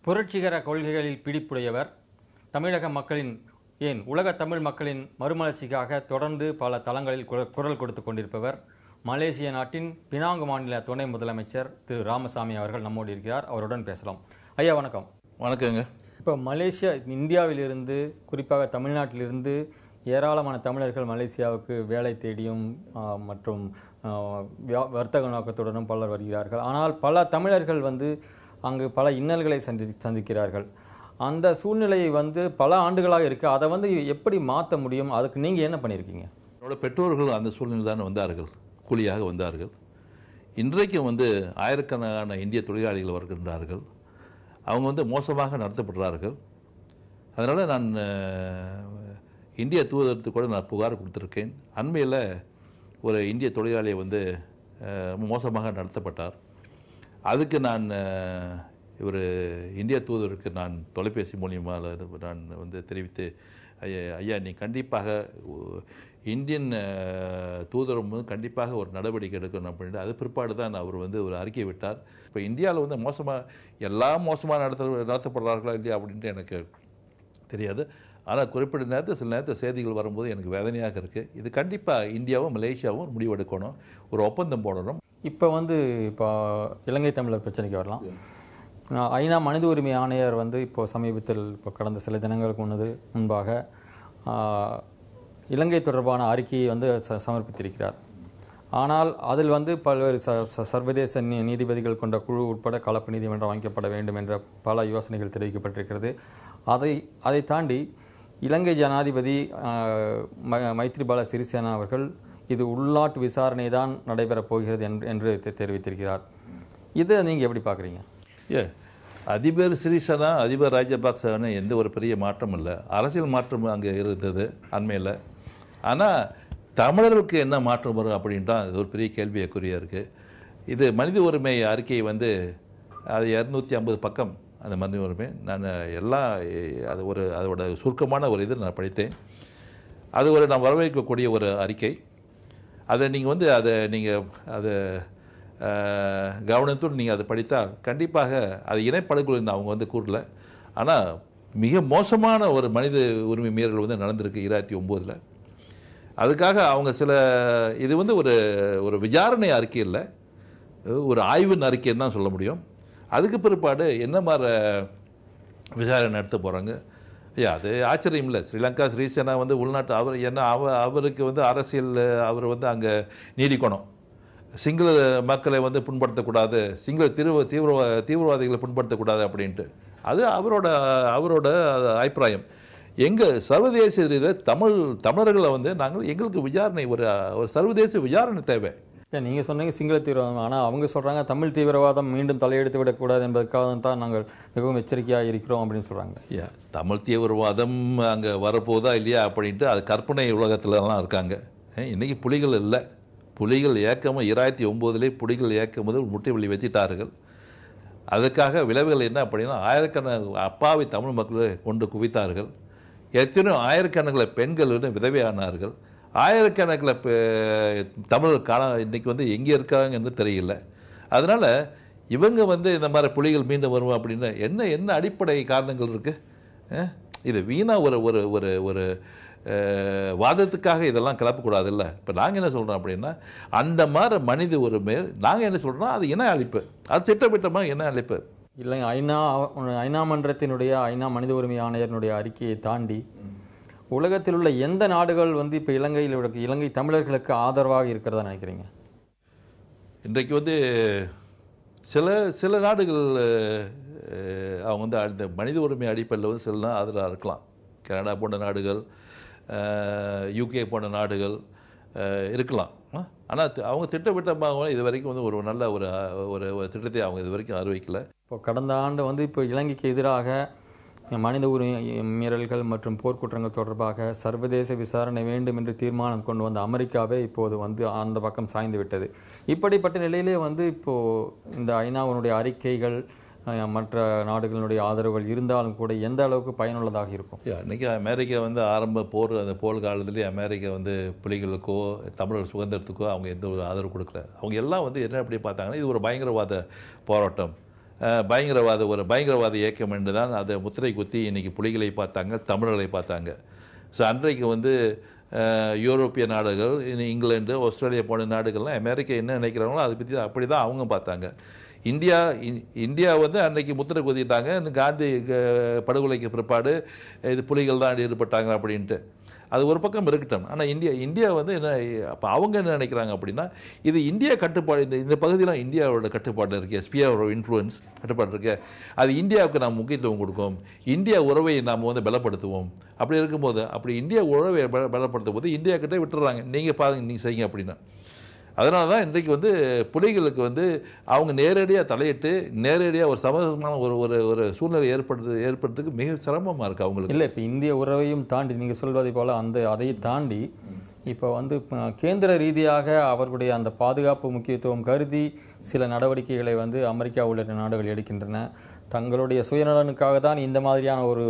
புரட்சிகர கொள்கைகளில் பிடிப்புடையவர். தமிழக மக்களின் ஏன் உலக தமிழ் மக்களின் மறுமலர்ச்சிக்காக தொடர்ந்து பல தளங்களில் குரல் கொடுத்து கொண்டிருப்பவர். மலேசிய நாட்டின் பினாங்கு மாநில துணை முதலமைச்சர் திரு ராமசாமி அவர்கள் நம்மோடு இருக்கிறார். அவருடன் பேசலாம். ஐயா வணக்கம். வணக்கங்க. இப்போ மலேசியா, இந்தியாவிலிருந்து குறிப்பாக தமிழ்நாட்டிலிருந்து ஏராளமான தமிழர்கள் மலேசியாவுக்கு வேலை தேடியும் மற்றும் வர்த்தக நோக்கத்துடனும் பலர் வருகிறார்கள். ஆனால் பல தமிழர்கள் அங்கு பல இன்னல்களை சந்திக்கிறார்கள். அந்த சூழ்நிலையை பல ஆண்டுகளாக இருக்குது. அதை எப்படி மாற்ற முடியும்? அதுக்கு நீங்கள் என்ன பண்ணியிருக்கீங்க? என்னோட பெற்றோர்கள் அந்த சூழ்நிலை தான் வந்தார்கள், கூலியாக வந்தார்கள். இன்றைக்கும் ஆயிரக்கணக்கான இந்திய தொழிலாளிகள் வருகின்றார்கள். அவங்க மோசமாக நடத்தப்படுறார்கள். அதனால் நான் இந்திய தூதரத்துக்கு கூட நான் புகார் கொடுத்துருக்கேன். அண்மையில் ஒரு இந்திய தொழிலாளியை மோசமாக நடத்தப்பட்டார். அதுக்கு நான் ஒரு இந்திய தூதருக்கு நான் தொலைபேசி மூலியமாக நான் தெரிவித்து, ஐயா நீ கண்டிப்பாக இந்தியன் தூதரம் கண்டிப்பாக ஒரு நடவடிக்கை எடுக்கணும் அப்படின்ட்டு அது பிற்பாடு தான் அவர் ஒரு அறிக்கை விட்டார். இப்போ இந்தியாவில் மோசமாக நடத்தப்படுறார்களா இல்லையா அப்படின்ட்டு எனக்கு தெரியாது. ஆனால் குறிப்பிட்ட நேரத்தில் சில நேரத்தில் செய்திகள் வரும்போது எனக்கு வேதனையாக இருக்குது. இது கண்டிப்பாக இந்தியாவும் மலேசியாவும் முடிவெடுக்கணும், ஒரு ஒப்பந்தம் போடணும். இப்போ இலங்கை தமிழர் பிரச்சனைக்கு வரலாம். ஐநா மனித உரிமை ஆணையர் இப்போ சமீபத்தில் கடந்த சில தினங்களுக்கு முன்பாக இலங்கை தொடர்பான அறிக்கையை சமர்ப்பித்திருக்கிறார். ஆனால் அதில் பல்வேறு சர்வதேச நீதிபதிகள் கொண்ட குழு உட்பட கலப்பு நீதிமன்றம் அமைக்கப்பட வேண்டும் என்ற பல யோசனைகள் தெரிவிக்கப்பட்டிருக்கிறது. அதை தாண்டி இலங்கை ஜனாதிபதி மைத்ரிபால சிறிசேனா அவர்கள் இது உள்நாட்டு விசாரணை தான் நடைபெறப் போகிறது என்று தெரிவித்திருக்கிறார். இதை நீங்கள் எப்படி பார்க்குறீங்க? அதிபர் சிறிசேனா, அதிபர் ராஜபக்சேனா எந்த ஒரு பெரிய மாற்றம் இல்லை. அரசியல் மாற்றம் அங்கே இருந்தது அண்மையில். ஆனால் தமிழர்களுக்கு என்ன மாற்றம் வரும் அப்படின்ட்டு அது ஒரு பெரிய கேள்விக்குறியாக இருக்குது. இது மனித உரிமை அறிக்கை அது 250 பக்கம். அந்த மனித உரிமை நான் எல்லாம் அதோட சுருக்கமான ஒரு இது நான் படித்தேன். அது நான் வரவேற்கக்கூடிய ஒரு அறிக்கை. அதை நீங்கள் அதை கவனத்தோடு நீங்கள் அதை படித்தால் கண்டிப்பாக அது இனப்படுகொலை அவங்க கூறல. ஆனால் மிக மோசமான ஒரு மனித உரிமை மீறல் நடந்திருக்கு 2009. அதுக்காக அவங்க இது ஒரு விசாரணை அறிக்கை இல்லை, ஒரு ஆய்வின் அறிக்கைன்னு தான் சொல்ல முடியும். அதுக்கு பிற்பாடு என்ன மாதிரி விசாரணை நடத்த போகிறாங்க? அது ஆச்சரியம் இல்லை. ஸ்ரீலங்கா ஸ்ரீசேனா உள்நாட்டு அவருக்கு அரசியல் அவர் அங்கே நீடிக்கணும். சிங்கள மக்களை புண்படுத்தக்கூடாது, சிங்கள தீவிரவாதிகளை புண்படுத்தக்கூடாது அப்படின்ட்டு அது அவரோட அபிப்பிராயம். எங்கள் சர்வதேச ரீதியில் தமிழர்களை எங்களுக்கு விசாரணை ஒரு சர்வதேச விசாரணை தேவை. நீங்கள் சொன்னீங்க சிங்கள தீவிரவாதம். ஆனால் அவங்க சொல்கிறாங்க தமிழ் தீவிரவாதம் மீண்டும் தலையெடுத்து விடக்கூடாது என்பதற்காக தான் நாங்கள் மிகவும் எச்சரிக்கையாக இருக்கிறோம் அப்படின்னு சொல்கிறாங்க. தமிழ் தீவிரவாதம் அங்கே வரப்போதா இல்லையா அப்படின்ட்டு அது கற்பனை உலகத்துலலாம் இருக்காங்க. இன்றைக்கி புலிகள் இல்லை. புலிகள் இயக்கம் 2009 புலிகள் இயக்கம் முற்றுவெளி வச்சிட்டார்கள். அதுக்காக விளைவுகள் என்ன அப்படின்னா ஆயிரக்கணக்கான அப்பாவி தமிழ் மக்களை கொண்டு குவித்தார்கள். எத்தனையோ ஆயிரக்கணக்கில் பெண்கள் விதவையானார்கள். ஆயிரக்கணக்கில் தமிழர் இன்றைக்கி எங்கே இருக்காங்கன்னு தெரியல. அதனால் இவங்க இந்த மாதிரி புலிகள் மீண்டும் வருவோம் அப்படின்னு என்ன அடிப்படை காரணங்கள் இருக்குது? இது வீணாக ஒரு ஒரு ஒரு வாதத்துக்காக இதெல்லாம் கிளப்பக்கூடாது இல்லை. இப்போ நாங்கள் என்ன சொல்கிறோம் அப்படின்னா அந்த மாதிரி மனித உரிமை நாங்கள் என்ன சொல்கிறோம்னா அது இன அழிப்பு, அது திட்டமிட்டமாக இன அழிப்பு இல்லைங்க. ஐநா மன்றத்தினுடைய ஐநா மனித உரிமை ஆணையரினுடைய அறிக்கையை தாண்டி உலகத்தில் உள்ள எந்த நாடுகள் இப்போ இலங்கை தமிழர்களுக்கு ஆதரவாக இருக்கிறதா நினைக்கிறீங்க? இன்றைக்கு சில நாடுகள் அவங்க அந்த மனித உரிமை அடிப்படையில் சில ஆதரவாக இருக்கலாம். கனடா போன்ற நாடுகள், யூகே போன்ற நாடுகள் இருக்கலாம். ஆனால் அவங்க திட்டமிட்டமாக இது வரைக்கும் ஒரு நல்ல ஒரு திட்டத்தை அவங்க இது வரைக்கும் அறிவிக்கல. இப்போ கடந்த ஆண்டு இப்போ இலங்கைக்கு எதிராக மனித உரிமை மீறல்கள் மற்றும் போர்க்குற்றங்கள் தொடர்பாக சர்வதேச விசாரணை வேண்டும் என்று தீர்மானம் கொண்டு வந்த அமெரிக்காவே இப்போது அந்த பக்கம் சாய்ந்து விட்டது. இப்படிப்பட்ட நிலையிலே இப்போது இந்த ஐநாவினுடைய அறிக்கைகள் மற்ற நாடுகளினுடைய ஆதரவுகள் இருந்தாலும் கூட எந்த அளவுக்கு பயனுள்ளதாக இருக்கும்? இன்றைக்கி அமெரிக்கா ஆரம்ப அந்த போர் காலத்துலேயே அமெரிக்கா புலிகளுக்கோ தமிழர் சுதந்திரத்துக்கோ அவங்க எந்த ஒரு ஆதரவு கொடுக்கல. அவங்க எல்லாம் என்ன எப்படி பார்த்தாங்கன்னா இது ஒரு பயங்கரவாத போராட்டம், பயங்கரவாத இயக்கம் என்று தான் அதை முத்திரை குத்தி இன்னைக்கு புலிகளை பார்த்தாங்க, தமிழர்களை பார்த்தாங்க. ஸோ அன்றைக்கு வந்து யூரோப்பிய நாடுகள், இங்கிலாந்து, ஆஸ்திரேலியா போன்ற நாடுகள்லாம் அமெரிக்கா என்ன நினைக்கிறாங்களோ அதை பற்றி அப்படி தான் அவங்க பார்த்தாங்க. இந்தியா வந்து அன்னைக்கு முத்திரை குத்திட்டாங்க, இந்த காந்தி படுகொலைக்கு பிற்பாடு இது புலிகள் தான் ஈடுபட்டாங்க அப்படின்ட்டு. அது ஒரு பக்கம் இருக்கட்டும். ஆனால் இந்தியா வந்து என்ன, அப்போ அவங்க என்ன நினைக்கிறாங்க அப்படின்னா, இது இந்தியா கட்டுப்பாடு, இந்த பகுதியெலாம் இந்தியாவோட கட்டுப்பாடு இருக்குது, எஸ்பிஆரோட இன்ஃப்ளூயன்ஸ் கட்டுப்பாடு இருக்கு, அது இந்தியாவுக்கு நாம் முக்கியத்துவம் கொடுக்கும், இந்தியா உறவை நாம் வந்து பலப்படுத்துவோம். அப்படி இருக்கும்போது இந்தியா உறவை பலப்படுத்தும் போது இந்தியா கிட்டே விட்டுறாங்க, நீங்கள் பாருங்க, நீங்கள் செய்யுங்க அப்படின்னா. அதனால தான் இன்றைக்கு வந்து புலிகளுக்கு வந்து அவங்க நேரடியாக தலையிட்டு நேரடியாக ஒரு சமமான ஒரு சூழ்நிலை ஏற்படுறதுக்கு மிக சிரமமாக இருக்குது அவங்களுக்கு. இல்லை, இப்போ இந்திய உறவையும் தாண்டி நீங்கள் சொல்வதை போல் அதை தாண்டி இப்போ வந்து கேந்திர ரீதியாக அவர்களுடைய அந்த பாதுகாப்பு முக்கியத்துவம் கருதி சில நடவடிக்கைகளை வந்து அமெரிக்கா உள்ளிட்ட நாடுகள் எடுக்கின்றன. தங்களுடைய சுயநலனுக்காக தான் இந்த மாதிரியான ஒரு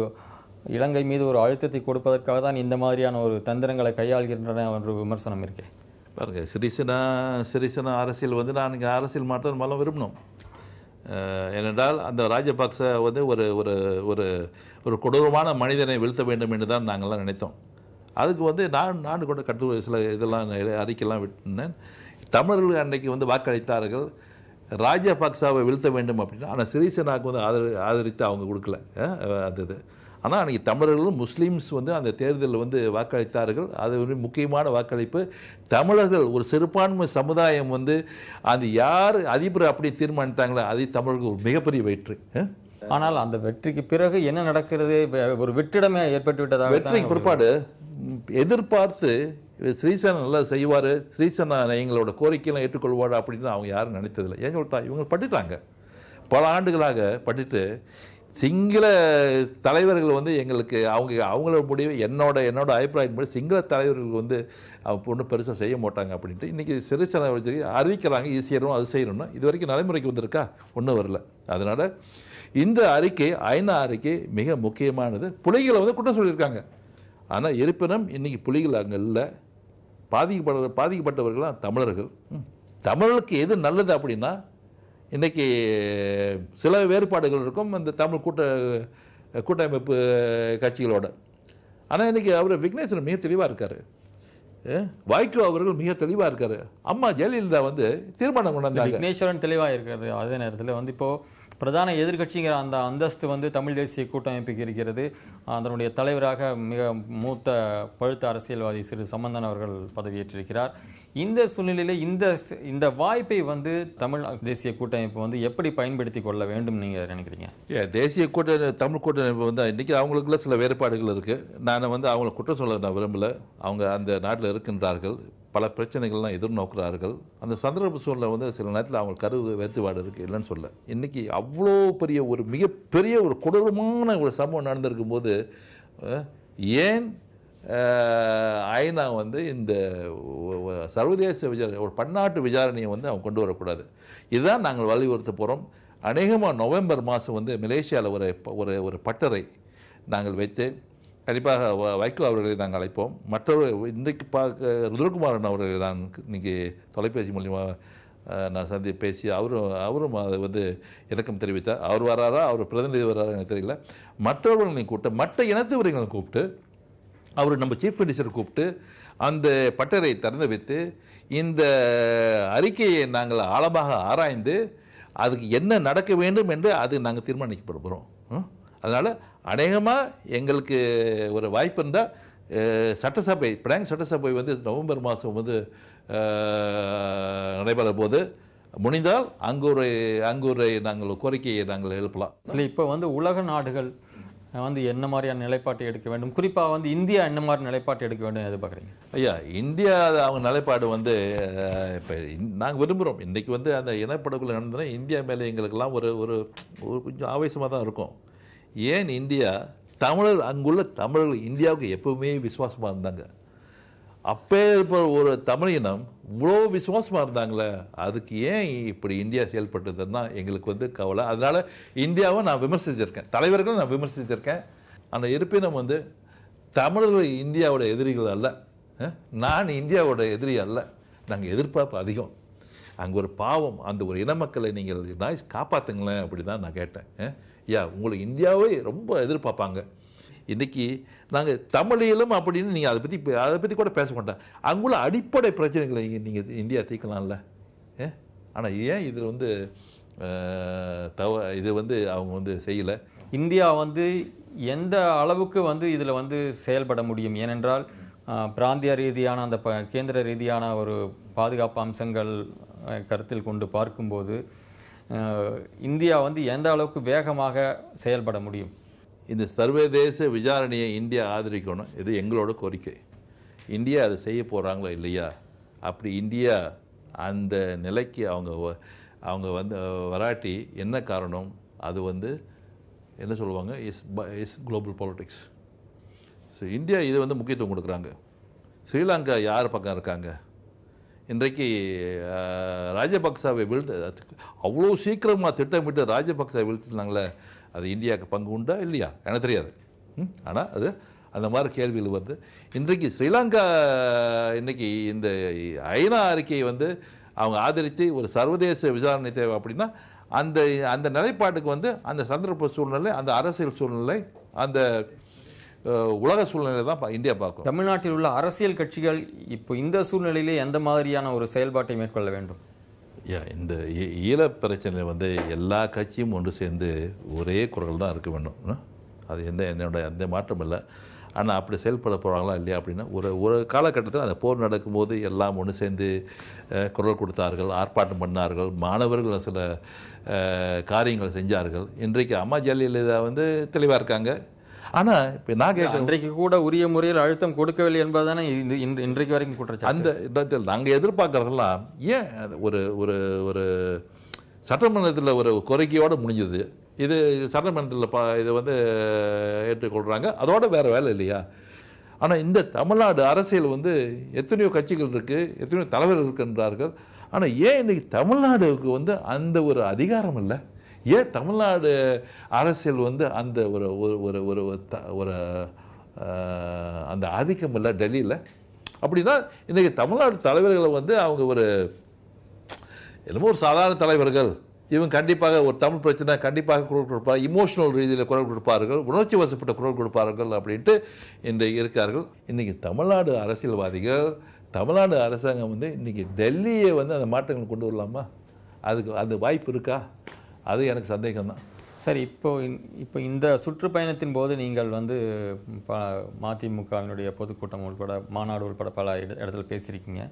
இலங்கை மீது ஒரு அழுத்தத்தை கொடுப்பதற்காக தான் இந்த மாதிரியான ஒரு தந்திரங்களை கையாள்கின்றன என்ற விமர்சனம் இருக்கே. பாருங்க, சிறிசேனா அரசியல் வந்து நான் இங்கே அரசியல் மாற்றம் மலம் விரும்பணும். ஏனென்றால் அந்த ராஜபக்ச வந்து ஒரு ஒரு ஒரு ஒரு கொடூரமான மனிதனை வீழ்த்த வேண்டும் என்று தான் நாங்கள்லாம் நினைத்தோம். அதுக்கு வந்து நான் கூட சில இதெல்லாம் அறிக்கையெல்லாம் விட்டுனேன். தமிழர்கள் அன்றைக்கு வந்து வாக்களித்தார்கள் ராஜபக்சாவை வீழ்த்த வேண்டும் அப்படின்னா. ஆனால் சிறிசேனாவுக்கு வந்து ஆதரித்து அவங்க கொடுக்கல அது. ஆனால் அன்றைக்கி தமிழர்களும் முஸ்லீம்ஸ் வந்து அந்த தேர்தலில் வந்து வாக்களித்தார்கள். அது ஒரு முக்கியமான வாக்களிப்பு. தமிழர்கள் ஒரு சிறுபான்மை சமுதாயம் வந்து அது யார் அதிபர் அப்படி தீர்மானித்தாங்களோ அது தமிழர்கள் ஒரு மிகப்பெரிய வெற்றி. ஆனால் அந்த வெற்றிக்கு பிறகு என்ன நடக்கிறது, ஒரு வெற்றிடமே ஏற்பட்டு விட்டதாக. வெற்றிக்கு பிற்பாடு எதிர்பார்த்து ஸ்ரீசேனா நல்லா செய்வார், ஸ்ரீசேனா எங்களோட கோரிக்கையெல்லாம் ஏற்றுக்கொள்வார் அப்படின்னு அவங்க யாரும் நினைத்ததில்லை. இவங்க பட்டுட்டாங்க, பல ஆண்டுகளாக பட்டுட்டு. சிங்கள தலைவர்கள் வந்து எங்களுக்கு அவங்களோட முடிவு என்னோட அபிப்பிராயப்படி சிங்கள தலைவர்கள் வந்து ஒன்றும் பெருசாக செய்ய மாட்டாங்க அப்படின்ட்டு இன்றைக்கி சிறிசேனா அறிவிக்கிறாங்க. ஈஸியரும் அது செய்யணும்னா இது வரைக்கும் நடைமுறைக்கு வந்திருக்கா? ஒன்றும் வரல. அதனால் இந்த அறிக்கை, ஐநா அறிக்கை மிக முக்கியமானது. புலிகளை வந்து குற்றம் சொல்லியிருக்காங்க. ஆனால் இருப்பினும் இன்றைக்கி புலிகள் அங்கே இல்லை. பாதிக்கப்பட்டவர்களாம் தமிழர்கள். தமிழர்களுக்கு எது நல்லது அப்படின்னா, இன்றைக்கி சில வேறுபாடுகள் இருக்கும் அந்த தமிழ் கூட்டமைப்பு கட்சிகளோட. ஆனால் இன்றைக்கி அவர் விக்னேஸ்வரன் மிக தெளிவாக இருக்கார், வாய்க்கு அவர்கள் மிக தெளிவாக இருக்கார். அம்மா ஜெயலலிதா வந்து தீர்மானம் கொண்டு வந்தாங்க. விக்னேஸ்வரன் தெளிவாக இருக்காரு. அதே நேரத்தில் வந்து இப்போது பிரதான எதிர்கட்சிங்கிற அந்த அந்தஸ்து வந்து தமிழ் தேசிய கூட்டமைப்புக்கு இருக்கிறது. அதனுடைய தலைவராக மிக மூத்த பழுத்த அரசியல்வாதி திரு சம்பந்தன் அவர்கள் பதவியேற்றிருக்கிறார். இந்த சூழ்நிலையில் இந்த வாய்ப்பை வந்து தமிழ் தேசிய கூட்டமைப்பு வந்து எப்படி பயன்படுத்தி கொள்ள வேண்டும் நீங்கள் நினைக்கிறீங்க? தேசிய தமிழ் கூட்டமைப்பு வந்து இன்றைக்கி அவங்களுக்குள்ள சில வேறுபாடுகள் இருக்குது. நான் வந்து அவங்கள குற்றம் சொல்ல நான் விரும்பலை. அவங்க அந்த நாட்டில் இருக்கின்றார்கள், பல பிரச்சனைகள்லாம் எதிர்நோக்குறார்கள். அந்த சந்தர்ப்ப சூழ்நிலை வந்து சில நேரத்தில் அவங்க வேறுபாடு இருக்குது, இல்லைன்னு சொல்ல. இன்றைக்கி அவ்வளோ பெரிய ஒரு மிகப்பெரிய ஒரு கொடூரமான ஒரு சம்பவம் நடந்திருக்கும் போது ஏன் ஐநா வந்து இந்த சர்வதேச விசாரணை, ஒரு பன்னாட்டு விசாரணையை வந்து அவங்க கொண்டு வரக்கூடாது? இதுதான் நாங்கள் வலியுறுத்த போகிறோம். அநேகமாக நவம்பர் மாதம் வந்து மலேசியாவில் ஒரு பட்டறை நாங்கள் வைத்து கண்டிப்பாக வைகோ அவர்களை நாங்கள் அழைப்போம். மற்றவர்கள் இன்றைக்கு ருத்ரகுமாரன் அவர்களை நான் இன்றைக்கி தொலைபேசி மூலியமாக நான் பேசி அவரும் அதை வந்து இணக்கம் தெரிவித்தார். அவர் வராரா, அவர் பிரதிநிதி வராரா எனக்கு தெரியல. மற்றவர்களை கூப்பிட்டு, மற்ற இனத்தவர்களை கூப்பிட்டு, அவர் நம்ம சீஃப் மினிஸ்டர் கூப்பிட்டு அந்த பட்டறை திறந்து வைத்து இந்த அறிக்கையை நாங்கள் ஆழமாக ஆராய்ந்து அதுக்கு என்ன நடக்க வேண்டும் என்று அது நாங்கள் தீர்மானிக்கப்பட போகிறோம். அதனால் அநேகமாக எங்களுக்கு ஒரு வாய்ப்பு இருந்தால் சட்டசபை, பிராங்க் சட்டசபை வந்து நவம்பர் மாதம் வந்து நடைபெற போது முடிந்தால் அங்கூரை நாங்கள் கோரிக்கையை நாங்கள் எழுப்பலாம். இல்லை, இப்போ வந்து உலக நாடுகள் வந்து என்ன மாதிரியான நிலைப்பாட்டை எடுக்க வேண்டும், குறிப்பாக வந்து இந்தியா என்ன மாதிரி நிலைப்பாட்டை எடுக்க வேண்டும் எதிர்பார்க்குறீங்க? ஐயா, இந்தியா அவங்க நிலைப்பாடு வந்து இப்போ நாங்கள் விரும்புகிறோம். இன்றைக்கி வந்து அந்த இனப்படுகொலை நடந்ததுன்னா இந்தியா மேலே எங்களுக்கெல்லாம் ஒரு கொஞ்சம் ஆவேசமாக தான் இருக்கும். ஏன் இந்தியா அங்குள்ள தமிழர்கள் இந்தியாவுக்கு எப்பவுமே விசுவாசமாக இருந்தாங்க. அப்போ இப்போ ஒரு தமிழினம் இவ்வளோ விசுவாசமாக இருந்தாங்களே, அதுக்கு ஏன் இப்படி இந்தியா செயல்பட்டதுன்னா எங்களுக்கு வந்து கவலை. அதனால் இந்தியாவை நான் விமர்சிச்சிருக்கேன், தலைவர்களும் நான் விமர்சிச்சிருக்கேன். ஆனால் இருப்பினும் வந்து தமிழர்கள் இந்தியாவோட எதிரிகள் அல்ல, நான் இந்தியாவோட எதிரி அல்ல. நாங்கள் எதிர்பார்ப்பு அதிகம். அங்கே ஒரு பாவம், அந்த ஒரு இன மக்களை நீங்கள் காப்பாற்றுங்களேன் அப்படி தான் நான் கேட்டேன். உங்களுக்கு இந்தியாவே ரொம்ப எதிர்பார்ப்பாங்க. இன்றைக்கி நாங்கள் தமிழிலும் அப்படின்னு நீங்கள் அதை பற்றி கூட பேச மாட்டேன். அங்குள்ள அடிப்படை பிரச்சனைகளை நீங்கள் இந்தியா தீர்க்கலாம்ல. ஆனால் ஏன் இதில் வந்து இது வந்து அவங்க வந்து செய்யலை. இந்தியா வந்து எந்த அளவுக்கு வந்து இதில் வந்து செயல்பட முடியும்? ஏனென்றால் பிராந்திய ரீதியான அந்த கேந்திர ரீதியான ஒரு பாதுகாப்பு அம்சங்கள் கருத்தில் கொண்டு பார்க்கும்போது இந்தியா வந்து எந்த அளவுக்கு வேகமாக செயல்பட முடியும்? இந்த சர்வதேச விசாரணையை இந்தியா ஆதரிக்கணும், இது எங்களோட கோரிக்கை. இந்தியா அதை செய்ய போகிறாங்களா இல்லையா? அப்படி இந்தியா அந்த நிலைக்கு அவங்க வந்து வராட்டி என்ன காரணம்? அது வந்து என்ன சொல்லுவாங்க, is global politics. So India இது வந்து முக்கியத்துவம் கொடுக்குறாங்க. ஸ்ரீலங்கா யார் பக்கம் இருக்காங்க? இன்றைக்கு ராஜபக்சாவை அவ்வளோ சீக்கிரமாக திட்டமிட்டு ராஜபக்சாவை வீழ்த்தினாங்களே, அது இந்தியாவுக்கு பங்கு உண்டா இல்லையா எனக்கு தெரியாது. ஆனால் அது அந்த மாதிரி கேள்விகள் வருது. இன்றைக்கு ஸ்ரீலங்கா இன்றைக்கி இந்த ஐநா அறிக்கையை வந்து அவங்க ஆதரித்து ஒரு சர்வதேச விசாரணை தேவை அப்படின்னா அந்த அந்த நிலைப்பாட்டுக்கு வந்து அந்த சந்தர்ப்ப சூழ்நிலை, அந்த அரசியல் சூழ்நிலை, அந்த உலக சூழ்நிலை தான் இந்தியா பார்க்கும். தமிழ்நாட்டில் உள்ள அரசியல் கட்சிகள் இப்போ இந்த சூழ்நிலையிலே எந்த மாதிரியான ஒரு செயல்பாட்டை மேற்கொள்ள வேண்டும்? இந்த ஈழ பிரச்சனை வந்து எல்லா கட்சியும் ஒன்று சேர்ந்து ஒரே குரல் தான் இருக்க வேண்டும். அது என்னோட எந்த மாற்றம் இல்லை. ஆனால் அப்படி செயல்பட போகிறாங்களா இல்லையா அப்படின்னா ஒரு காலகட்டத்தில் அந்த போர் நடக்கும்போது எல்லாம் ஒன்று சேர்ந்து குரல் கொடுத்தார்கள், ஆர்ப்பாட்டம் பண்ணார்கள், மாணவர்கள் சில காரியங்களை செஞ்சார்கள். இன்றைக்கு அம்மா ஜெயலலிதா வந்து தெளிவாக இருக்காங்க. ஆனால் இப்போ நான் கேட்குறேன், அன்றைக்கு கூட உரிய முறையில் அழுத்தம் கொடுக்கவில்லை என்பதுதானே இன்றைக்கு வரைக்கும் குற்றச்சாட்டு. அந்த இடத்தில் நாங்கள் எதிர்பார்க்கறதெல்லாம் ஏன் ஒரு ஒரு ஒரு சட்டமன்றத்தில் ஒரு கோரிக்கையோடு முடிஞ்சது, இது சட்டமன்றத்தில் இதை வந்து ஏற்றுக்கொள்கிறாங்க, அதோட வேறு வேலை இல்லையா? ஆனால் இந்த தமிழ்நாடு அரசியல் வந்து எத்தனையோ கட்சிகள் இருக்குது, எத்தனையோ தலைவர்கள் இருக்கின்றார்கள். ஆனால் ஏன் இன்னைக்கு தமிழ்நாடுக்கு வந்து அந்த ஒரு அதிகாரம் இல்லை? ஏன் தமிழ்நாடு அரசியல் வந்து அந்த ஒரு ஒரு ஒரு ஒரு அந்த ஆதிக்கம் இல்லை டெல்லியில்? அப்படின்னா இன்றைக்கி தமிழ்நாடு தலைவர்களை வந்து அவங்க ஒரு என்னமோ ஒரு சாதாரண தலைவர்கள், இவங்க கண்டிப்பாக ஒரு தமிழ் பிரச்சனை கண்டிப்பாக குரல் கொடுப்பார்கள், இமோஷனல் ரீதியில் குரல் கொடுப்பார்கள், உணர்ச்சி வசப்பட்ட குரல் கொடுப்பார்கள் அப்படின்ட்டு இன்றைக்கு இருக்கார்கள். இன்றைக்கி தமிழ்நாடு அரசியல்வாதிகள், தமிழ்நாடு அரசாங்கம் வந்து இன்றைக்கி டெல்லியை வந்து அந்த மாற்றங்கள் கொண்டு வரலாமா? அதுக்கு அந்த வாய்ப்பு இருக்கா? அது எனக்கு சந்தேகம்தான். சரி, இப்போ இந்த சுற்றுப்பயணத்தின் போது நீங்கள் வந்து மதிமுகவினுடைய பொதுக்கூட்டம் உள்பட மாநாடு உள்பட பல இடத்துல பேசியிருக்கீங்க.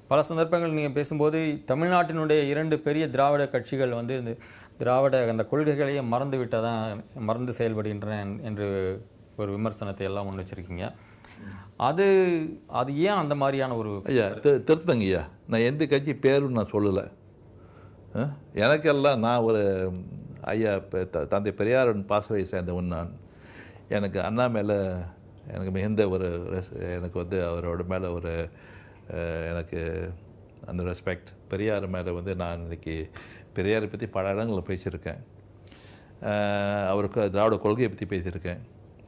பல சந்தர்ப்பங்கள் நீங்கள் பேசும்போது தமிழ்நாட்டினுடைய 2 பெரிய திராவிட கட்சிகள் வந்து இந்த திராவிட அந்த கொள்கைகளையே மறந்து செயல்படுகின்றன என்று ஒரு விமர்சனத்தை எல்லாம் முன் வச்சிருக்கீங்க. அது ஏன் அந்த மாதிரியான ஒரு ஐயா திருத்தங்க ஐயா, நான் எந்த கட்சி பேரும் நான் சொல்லலை. எனக்கெல்லாம் நான் ஒரு ஐயா தந்தை பெரியாரின் பாசவை சேர்ந்தவன். நான் எனக்கு அண்ணா மேலே எனக்கு மிகுந்த ஒரு எனக்கு வந்து அவரோட மேலே ஒரு எனக்கு அந்த ரெஸ்பெக்ட், பெரியார் மேலே வந்து நான் இன்றைக்கி பெரியாரை பற்றி பல இடங்களில் பேசியிருக்கேன். அவருக்கு திராவிட கொள்கையை பற்றி பேசியிருக்கேன்.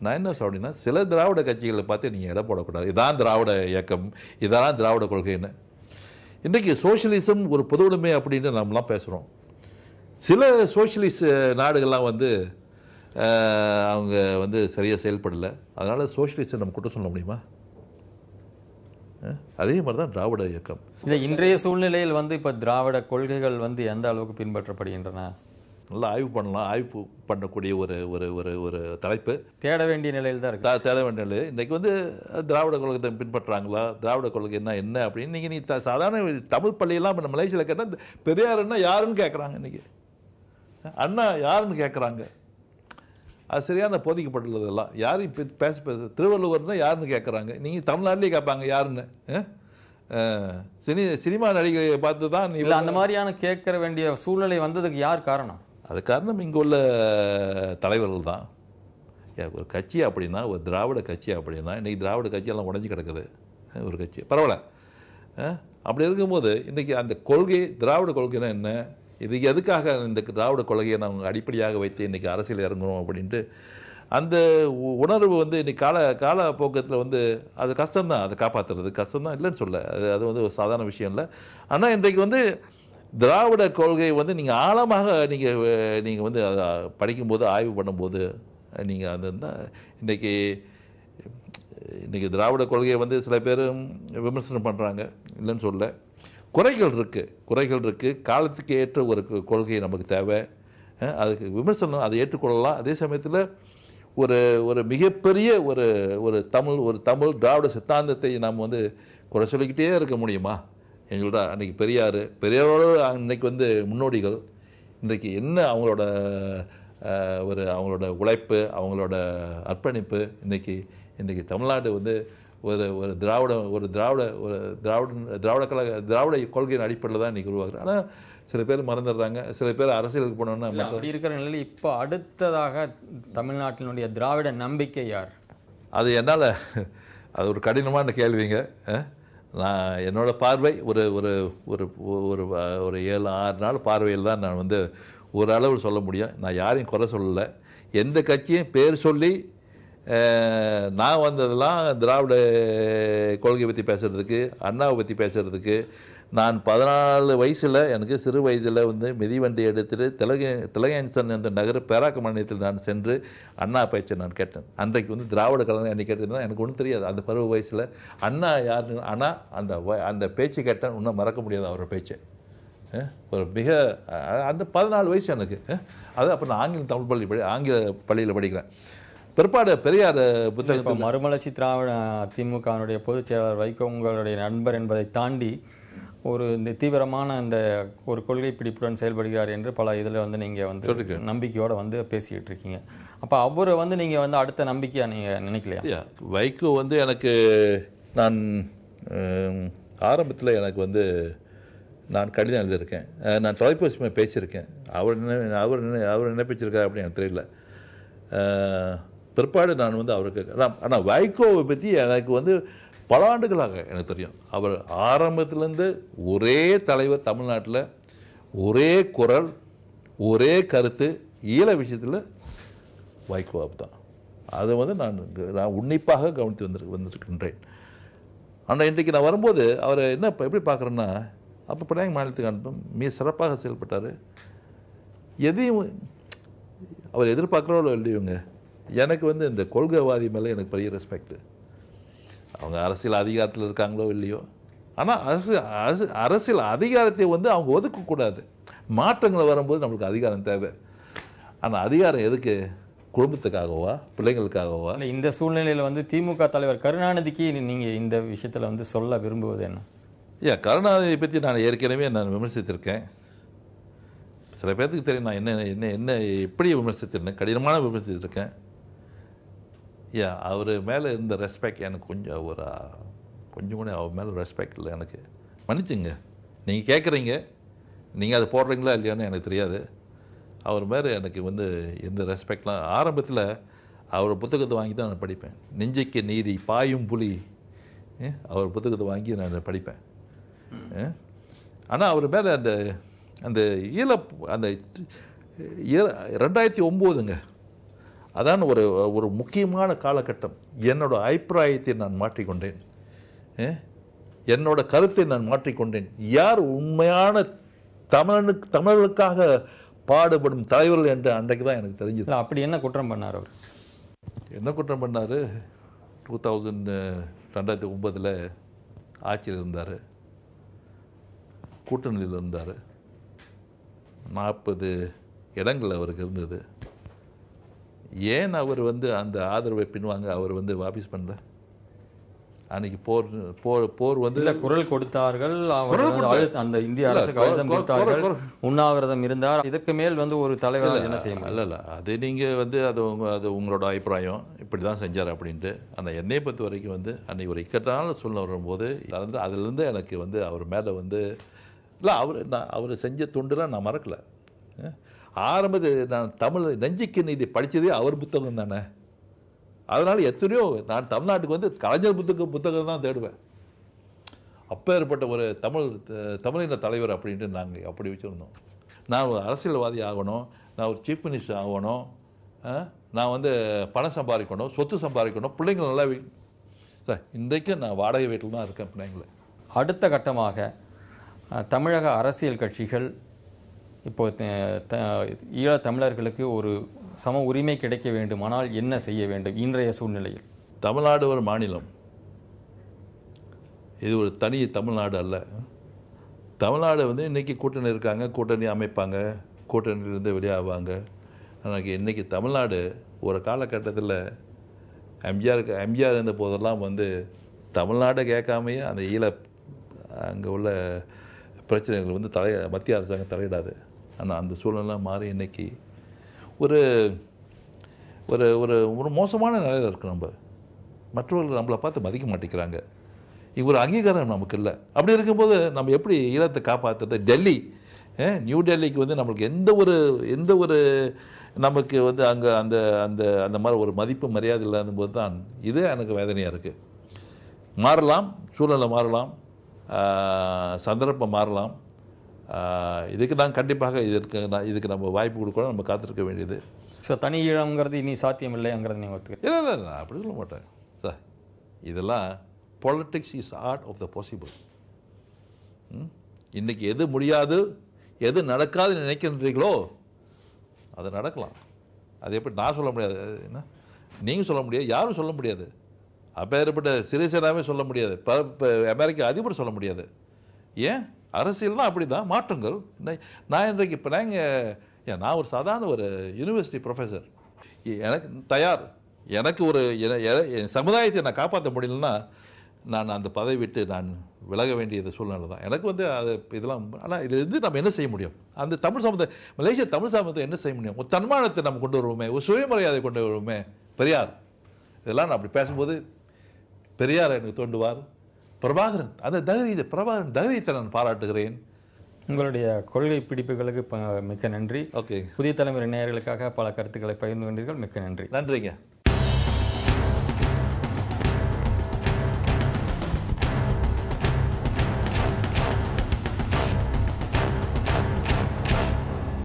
நான் என்ன சொல்கிறேன்னா, சில திராவிட கட்சிகளை பார்த்து நீங்கள் இடம் போடக்கூடாது, இதான் திராவிட இயக்கம், இதெல்லாம் திராவிட கொள்கைன்னு. இன்றைக்கி சோஷியலிசம் ஒரு பொது உடைமை அப்படின்னு நம்மலாம் பேசுகிறோம். சில சோஷியலிஸ்ட் நாடுகள்லாம் வந்து அவங்க வந்து சரியாக செயல்படலை, அதனால் சோஷியலிஸ்ட்டை நம்ம குற்றம் சொல்ல முடியுமா? அதே மாதிரி தான் திராவிட இயக்கம். இந்த இன்றைய சூழ்நிலையில் வந்து இப்போ திராவிட கொள்கைகள் வந்து எந்த அளவுக்கு பின்பற்றப்படுகின்றன? நல்லா ஆய்வு பண்ணலாம். ஆய்வு பண்ணக்கூடிய ஒரு ஒரு ஒரு ஒரு தலைப்பு தேட வேண்டிய நிலையில் தான் இருக்கு. தேட வேண்டிய நிலை. இன்றைக்கி வந்து திராவிட கொள்கை பின்பற்றுறாங்களா, திராவிட கொள்கை என்ன அப்படின்னு நீங்கள் நீ சாதாரண தமிழ் பள்ளியெல்லாம் இப்போ மலேசியாவில் கேட்டால் பெரியாருன்னா யாருன்னு கேட்குறாங்க. இன்றைக்கி அண்ணா யாருன்னு கேட்குறாங்க. அது சரியான போதிக்கப்பட்டுள்ளதெல்லாம். யாரும் இப்போ பேச திருவள்ளுவர்னா யாருன்னு கேட்குறாங்க. நீங்கள் தமிழ்நாட்டிலே கேட்பாங்க யாருன்னு. சினிமா நடிகை பார்த்து தான் இல்லை அந்த மாதிரியான கேட்க வேண்டிய சூழ்நிலை வந்ததுக்கு யார் காரணம்? அது காரணம் இங்கே உள்ள தலைவர்கள் தான். ஒரு கட்சி அப்படின்னா, ஒரு திராவிட கட்சி அப்படின்னா, இன்றைக்கி திராவிட கட்சியெல்லாம் உடஞ்சி கிடக்குது. ஒரு கட்சி பரவாயில்ல. அப்படி இருக்கும்போது இன்றைக்கி அந்த கொள்கை, திராவிட கொள்கைன்னா என்ன, இது எதுக்காக இந்த திராவிட கொள்கையை நம்ம அடிப்படையாக வைத்து இன்றைக்கி அரசியல் இறங்கணும் அப்படின்ட்டு அந்த உணர்வு வந்து இன்றைக்கி காலப்போக்கத்தில் வந்து அது கஷ்டம்தான். அதை காப்பாற்றுறது கஷ்டம்தான், இல்லைன்னு சொல்ல. அது வந்து ஒரு சாதாரண விஷயம் இல்லை. ஆனால் இன்றைக்கு வந்து திராவிட கொள்கை வந்து நீங்கள் ஆழமாக நீங்கள் வந்து அதை படிக்கும்போது ஆய்வு பண்ணும்போது நீங்கள் அது இன்றைக்கி திராவிட கொள்கையை வந்து சில பேர் விமர்சனம் பண்ணுறாங்க, இல்லைன்னு சொல்ல. குறைகள் இருக்குது. காலத்துக்கு ஏற்ற ஒரு கொள்கை நமக்கு தேவை. அதுக்கு விமர்சனம் அதை ஏற்றுக்கொள்ளலாம். அதே சமயத்தில் ஒரு மிகப்பெரிய ஒரு தமிழ் திராவிட சித்தாந்தத்தை நாம் வந்து குறை சொல்லிக்கிட்டே இருக்க முடியுமா? எங்களோட அன்றைக்கி பெரியாரோட இன்றைக்கி வந்து முன்னோடிகள் இன்றைக்கு என்ன அவங்களோட உழைப்பு, அவங்களோட அர்ப்பணிப்பு இன்றைக்கி தமிழ்நாடு வந்து திராவிட கொள்கையின் அடிப்படையில் தான் இன்றைக்கி உருவாகுது. ஆனால் சில பேர் மறந்துடுறாங்க. சில பேர் அரசியலுக்கு போனோன்னா அப்படி இருக்கிற நிலையில் இப்போ அடுத்ததாக தமிழ்நாட்டினுடைய திராவிட நம்பிக்கை யார்? அது என்னால் அது ஒரு கடினமான கேள்விங்க. நான் என்னோட பார்வை ஒரு ஒரு ஒரு ஒரு ஒரு 7-6 நாள் பார்வையில் தான் நான் வந்து ஓரளவு சொல்ல முடியும். நான் யாரையும் குறை சொல்லலை. எந்த கட்சியும் பேர் சொல்லி நான் வந்ததெல்லாம் திராவிட கொள்கை பற்றி பேசுகிறதுக்கு, அண்ணாவை பற்றி பேசுகிறதுக்கு. நான் 14 வயசில், எனக்கு சிறு வயதில் வந்து மிதிவண்டி எடுத்துகிட்டு திலகேசன் என்ற நகர பேராக்க மாநிலத்தில் நான் சென்று அண்ணா பேச்சை நான் கேட்டேன். அன்றைக்கு வந்து திராவிட கலைஞர் அன்றைக்கி கேட்டதுன்னா எனக்கு ஒன்றும் தெரியாது. அந்த பருவ வயசில் அண்ணா யாருன்னு, ஆனால் அந்த பேச்சு கேட்டேன். இன்னும் மறக்க முடியாது அவரோட பேச்சை. ஒரு மிக அந்த 14 வயசு எனக்கு. அது அப்போ நான் ஆங்கில பள்ளியில் படிக்கிறேன். பிற்பாடு பெரியார் புத்தகத்தில் மறுமலர்ச்சி திராவிட திமுகவினுடைய பொதுச் செயலாளர் வைகோ உங்களுடைய நண்பர் என்பதை தாண்டி இந்த தீவிரமான இந்த ஒரு கொள்கை பிடிப்புடன் செயல்படுகிறார் என்று பல இதில் வந்து நீங்கள் வந்து நம்பிக்கையோடு வந்து பேசிக்கிட்டு இருக்கீங்க. அப்போ அவரை வந்து நீங்கள் வந்து அடுத்த நம்பிக்கையாக நீங்கள் நினைக்கலையா? வைகோ வந்து எனக்கு நான் ஆரம்பத்தில் எனக்கு வந்து நான் கடிதம் எழுதியிருக்கேன், நான் தொலைபேசி பேசியிருக்கேன். அவர் நினைப்பிச்சிருக்காரு அப்படின்னு எனக்கு தெரியல. பிற்பாடு நான் வந்து அவருக்கு ஆனால் வைகோவை பற்றி எனக்கு வந்து பல ஆண்டுகளாக எனக்கு தெரியும். அவர் ஆரம்பத்திலேருந்து ஒரே தலைவர், தமிழ்நாட்டில் ஒரே குரல், ஒரே கருத்து, ஈழ விஷயத்தில் வைகோ தான். அதை வந்து நான் உன்னிப்பாக கவனித்து வந்திருக்கின்றேன். ஆனால் இன்றைக்கு நான் வரும்போது அவரை எப்படி பார்க்குறேன்னா, அப்போ பிள்ளைங்க மாநிலத்துக்கு அனுப்பும் மிக சிறப்பாக செயல்பட்டார். எதையும் அவர் எதிர்பார்க்குறவோ இல்லையோங்க, எனக்கு வந்து இந்த கொள்கைவாதி மேலே எனக்கு பெரிய ரெஸ்பெக்ட். அவங்க அரசியல் அதிகாரத்தில் இருக்காங்களோ இல்லையோ, ஆனால் அரசியல் அதிகாரத்தை வந்து அவங்க ஒதுக்கக்கூடாது. மாற்றங்கள் வரும்போது நம்மளுக்கு அதிகாரம் தேவை. ஆனால் அதிகாரம் எதுக்கு? குடும்பத்துக்காகவா, பிள்ளைங்களுக்காகவா? இந்த சூழ்நிலையில் வந்து திமுக தலைவர் கருணாநிதிக்கு நீங்கள் இந்த விஷயத்தில் வந்து சொல்ல விரும்புவது என்ன? கருணாநிதியை பற்றி நான் ஏற்கனவே விமர்சித்திருக்கேன். சில பேர்த்துக்கு தெரியும் நான் என்ன எப்படி விமர்சித்திருந்தேன், கடினமான விமர்சித்திருக்கேன். அவர் மேலே இருந்த ரெஸ்பெக்ட் எனக்கு கொஞ்சம் கூட அவர் மேலே ரெஸ்பெக்ட் இல்லை எனக்கு. மன்னிச்சுங்க, நீங்கள் கேட்குறீங்க, நீங்கள் அதை போடுறீங்களா இல்லையான்னு எனக்கு தெரியாது. அவர் மேலே எனக்கு வந்து எந்த ரெஸ்பெக்ட்லாம் ஆரம்பத்தில் அவர் புத்தகத்தை வாங்கி தான் நான் படிப்பேன். நெஞ்சுக்கு நீதி, பாயும் புலி, அவர் புத்தகத்தை வாங்கி நான் படிப்பேன். ஆனால் அவர் மேலே அந்த 2009ங்க, அதான் ஒரு முக்கியமான காலகட்டம். என்னோட அபிப்பிராயத்தை நான் மாற்றிக்கொண்டேன், என்னோட கருத்தை நான் மாற்றிக்கொண்டேன். யார் உண்மையான தமிழர்களுக்காக பாடுபடும் தலைவர்கள் என்று அன்றைக்கு தான் எனக்கு தெரிஞ்சது. அப்படி என்ன குற்றம் பண்ணார் அவர்? என்ன குற்றம் பண்ணார்? 2009 ஆட்சியில் இருந்தார், கூட்டணியில் இருந்தார். 40 இடங்கள் அவருக்கு இருந்தது. ஏன் அவர் வந்து அந்த ஆதரவை பின்வாங்க அவர் வந்து வாபஸ் பண்ணல? அன்னைக்கு போர் வந்து குரல் கொடுத்தார்கள், அந்த இந்திய அரசுக்கு அழுத்தம் கொடுத்தார்கள், உண்ணாவிரதம் இருந்தார். இதற்கு மேல் வந்து ஒரு தலைவர் என்ன செய்ய முடியும்? இல்லை, அது நீங்கள் வந்து அது உங்களோட அபிப்பிராயம், இப்படி தான் செஞ்சார் அப்படின்ட்டு. ஆனால் என்னை பொறுத்த வரைக்கும் வந்து அன்றைக்கி ஒரு இக்கட்டான சூழ்நிலை வரும்போது அதிலிருந்து எனக்கு வந்து அவர் மேலே வந்து இல்லை, அவர் செஞ்ச தொண்டுலாம் நான் மறக்கலை. ஆரம்பத்தில் நான் நெஞ்சுக்கு நீதி படித்ததே அவர் புத்தகம் தானே. அதனால் எத்தனையோ நான் தமிழ்நாட்டுக்கு வந்து கலைஞர் புத்தகம் தான் தேடுவேன். அப்பேற்பட்ட ஒரு தமிழின தலைவர் அப்படின்ட்டு நாங்கள் அப்படி வச்சுருந்தோம். நான் ஒரு அரசியல்வாதி ஆகணும், நான் ஒரு சீஃப் மினிஸ்டர் ஆகணும், நான் வந்து பணம் சம்பாதிக்கணும், சொத்து சம்பாதிக்கணும், பிள்ளைங்க நல்லா சார். இன்றைக்கு நான் வாடகை வீட்டில் தான் இருக்கேன் பிள்ளைங்களை. அடுத்த கட்டமாக தமிழக அரசியல் கட்சிகள் இப்போ ஈழத் தமிழர்களுக்கு ஒரு சம உரிமை கிடைக்க வேண்டுமானால் என்ன செய்ய வேண்டும் இன்றைய சூழ்நிலையில்? தமிழ்நாடு ஒரு மாநிலம், இது ஒரு தனி தமிழ்நாடு அல்ல. தமிழ்நாடு வந்து இன்றைக்கி கூட்டணி இருக்காங்க, கூட்டணி அமைப்பாங்க, கூட்டணியிலேருந்து வெளியாவாங்க. எனக்கு இன்றைக்கி தமிழ்நாடு ஒரு காலகட்டத்தில் எம்ஜிஆர் இருந்த போதெல்லாம் வந்து தமிழ்நாடை கேட்காமையே அந்த அங்கே உள்ள பிரச்சனைகள் வந்து மத்திய அரசாங்கம் தலையிடாது. ஆனால் அந்த சூழ்நிலை மாறி இன்றைக்கி ஒரு ஒரு ஒரு ஒரு மோசமான நிலையில் இருக்குது. மற்றவர்கள் நம்மளை பார்த்து மதிக்க மாட்டேங்கிறாங்க. இங்கே ஒரு அங்கீகாரம் நமக்கு இல்லை. அப்படி இருக்கும்போது நம்ம எப்படி ஈழத்தை காப்பாற்றுறது? நியூ டெல்லிக்கு வந்து நம்மளுக்கு எந்த ஒரு நமக்கு வந்து அங்கே அந்த அந்த அந்த மாதிரி ஒரு மதிப்பு மரியாதை இல்லாத போது தான் இது எனக்கு வேதனையாக இருக்குது. மாறலாம், சூழ்நிலை மாறலாம், சந்தர்ப்பம் மாறலாம். இதுக்கு நான் கண்டிப்பாக இதுக்கு நம்ம வாய்ப்பு கொடுக்கணும், நம்ம காத்திருக்க வேண்டியது. ஸோ தனி ஈழம்ங்கிறது இனி சாத்தியம் இல்லைங்கிறது நீங்கள் ஒத்துக்க? இல்லை, நான் அப்படி சொல்ல மாட்டேன் சார். இதெல்லாம் politics is art of the possible. இன்றைக்கி எது முடியாது, எது நடக்காதுன்னு நினைக்கின்றீங்களோ அது நடக்கலாம். அது எப்படி நான் சொல்ல முடியாது, என்ன நீங்கள் சொல்ல முடியாது, யாரும் சொல்ல முடியாது. அப்பேற்பட்ட சிறிசேனாவே சொல்ல முடியாது, அமெரிக்க அதிபர் சொல்ல முடியாது. ஏன்? அரசியல்னா அப்படி தான், மாற்றங்கள். நான் இன்றைக்கு இப்போ நான் ஒரு சாதாரண ஒரு யூனிவர்சிட்டி ப்ரொஃபஸர். எனக்கு தயார், எனக்கு ஒரு என் சமுதாயத்தை நான் காப்பாற்ற முடியலன்னா நான் அந்த பதவி விட்டு நான் விலக வேண்டியது சூழ்நிலை தான். எனக்கு வந்து அது இதெல்லாம். ஆனால் இதுலேருந்து நம்ம என்ன செய்ய முடியும்? அந்த தமிழ் சமுதாயம், மலேசியா தமிழ் சமுதாயத்தை என்ன செய்ய முடியும்? ஒரு தன்மானத்தை நம்ம கொண்டு வருவோமே, ஒரு சுயமரியாதை கொண்டு வருவோமே. பெரியார் இதெல்லாம் நான் அப்படி பேசும்போது பெரியார் எனக்கு தோண்டுவார். பிரபாகரன் அந்த தைரியத்தை நான் பாராட்டுகிறேன். உங்களுடைய கொள்கை பிடிப்புகளுக்கு மிக்க நன்றி. ஓகே. புதிய தலைமுறை நேயர்களுக்காக பல கருத்துக்களை பகிர்ந்து கொண்டீர்கள். மிக்க நன்றி. நன்றிங்க.